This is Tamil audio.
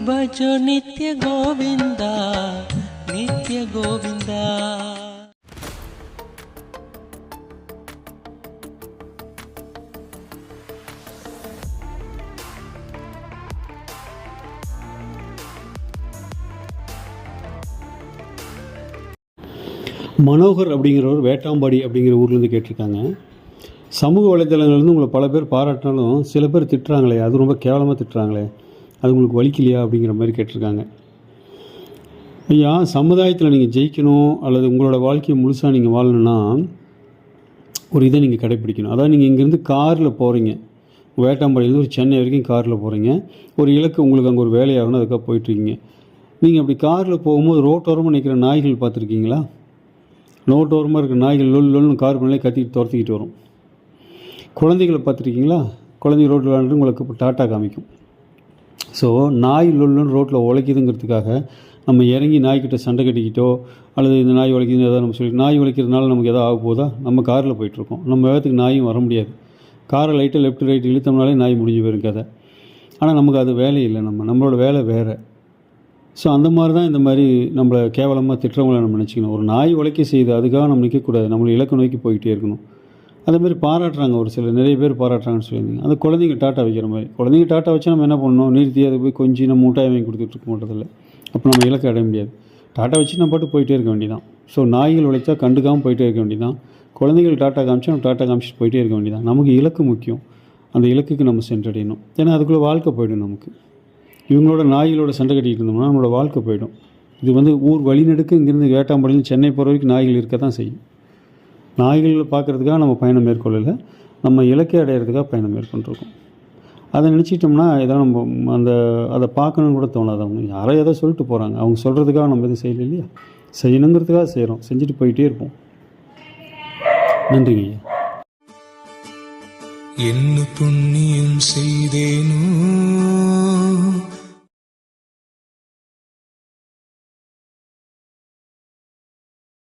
भजो नित्य गोविंदा नित्य गोविंदा. மனோகர் அப்படிங்கிறவர் வேட்டாம்பாடி அப்படிங்கிற ஊர்லேருந்து கேட்டிருக்காங்க. சமூக வலைதளங்கள்லேருந்து உங்களை பல பேர் பாராட்டினாலும் சில பேர் திட்டுறாங்களே, அது ரொம்ப கேவலமாக திட்டுறாங்களே, அது உங்களுக்கு வலிக்கலையா அப்படிங்கிற மாதிரி கேட்டிருக்காங்க. ஐயா, சமுதாயத்தில் நீங்கள் ஜெயிக்கணும் அல்லது உங்களோட வாழ்க்கையை முழுசாக நீங்கள் வாழணுன்னா ஒரு இதை நீங்கள் கடைப்பிடிக்கணும். அதாவது நீங்கள் இங்கேருந்து காரில் போகிறீங்க, வேட்டாம்பாடியிலேருந்து ஒரு சென்னை வரைக்கும் காரில் போகிறீங்க, ஒரு இலக்கு உங்களுக்கு அங்கே ஒரு வேலையாகணும், அதுக்காக போயிட்டுருக்கீங்க. நீங்கள் அப்படி காரில் போகும்போது ரோட்டோரமாக நிற்கிற நாய்கள் பார்த்துருக்கீங்களா? ரோட்டோரமாக இருக்கிற நாய்கள் லொல்லுன்னு கார் பண்ணலே கத்திட்டு துரத்திக்கிட்டு வரும். குழந்தைகளை பார்த்துருக்கீங்களா? குழந்தை ரோட்டில் விளாண்டு உங்களுக்கு டாட்டா காமிக்கும். ஸோ நாய் லொல்லுன்னு ரோட்டில் உழைக்குதுங்கிறதுக்காக நம்ம இறங்கி நாய்கிட்ட சண்டை கட்டிக்கிட்டோ அல்லது இந்த நாய் உழைக்குதுன்னு எதாவது நம்ம சொல்லி நாய் உழைக்கிறதுனால நமக்கு எதாவது ஆக போதா? நம்ம காரில் போயிட்டுருக்கோம், நம்ம வேகத்துக்கு நாயும் வர முடியாது. காரை லைட்டாக லெஃப்ட் ரைட் இழுத்தோம்னாலே நாய் முடிஞ்சு போயிரும் கதை. ஆனால் நமக்கு அது வேலை இல்லை, நம்மளோட வேலை வேறு. ஸோ அந்த மாதிரி தான் இந்த மாதிரி நம்மளை கேவலமாக திட்டுறவங்கள நம்ம நினச்சிக்கணும். ஒரு நாய் உழைக்க செய்யுது, அதுக்காக நம்ம நிற்கக்கூடாது, நம்மளை இலக்கு நோக்கி போய்கிட்டே இருக்கணும். அதேமாதிரி பாராட்டுறாங்க, ஒரு சில நிறைய பேர் பாராட்டுறாங்கன்னு சொல்லியிருந்தீங்க. அந்த குழந்தைங்க டாட்டா வைக்கிற மாதிரி, குழந்தைங்க டாட்டா வச்சா நம்ம என்ன பண்ணணும்? நிறுத்தி அதை போய் கொஞ்சம் நம்ம முட்டாய் வாங்கி கொடுத்துட்டு இருக்க மாட்டதில்லை. அப்போ நம்ம இலக்கை அடைய முடியாது. டாட்டா வச்சு நம்ம பாட்டு போயிட்டே இருக்க வேண்டியதான். ஸோ நாய்கள் உழைச்சா கண்டுக்காமல் போயிட்டே இருக்க வேண்டியதான். குழந்தைகள் டாட்டா காமிச்சா நம்ம டாட்டா காமிச்சிட்டு போயிட்டே இருக்க வேண்டியதான். நமக்கு இலக்கு முக்கியம், அந்த இலக்குக்கு நம்ம சென்றடையணும். ஏன்னா அதுக்குள்ளே வாழ்க்கை போய்டும். நமக்கு இவங்களோட நாய்களோட சண்டை கட்டிக்கிட்டு இருந்தோம்னா நம்மளோட வாழ்க்கை போய்டும். இது ஊர் வழிநடுக்கு இங்கேருந்து வேட்டாம்பாடியிலேருந்து சென்னை போகிற வரைக்கும் நாய்கள் இருக்க தான் செய்யும். நாய்களை பார்க்குறதுக்காக நம்ம பயணம் மேற்கொள்ளலை, நம்ம இலக்கை அடையிறதுக்காக பயணம் மேற்கொண்டிருக்கோம். அதை நினச்சிட்டோம்னா இதெல்லாம் நம்ம அதை பார்க்கணுன்னு கூட தோணாது. அவங்க யாரோ எதோ சொல்லிட்டு போகிறாங்க, அவங்க சொல்கிறதுக்காக நம்ம எதுவும் செய்யலை இல்லையா? செய்யணுங்கிறதுக்காக செய்கிறோம், செஞ்சுட்டு போயிட்டே இருப்போம். நன்றிங்க ஐயா. என்ன புண்ணியம் செய்தேனோ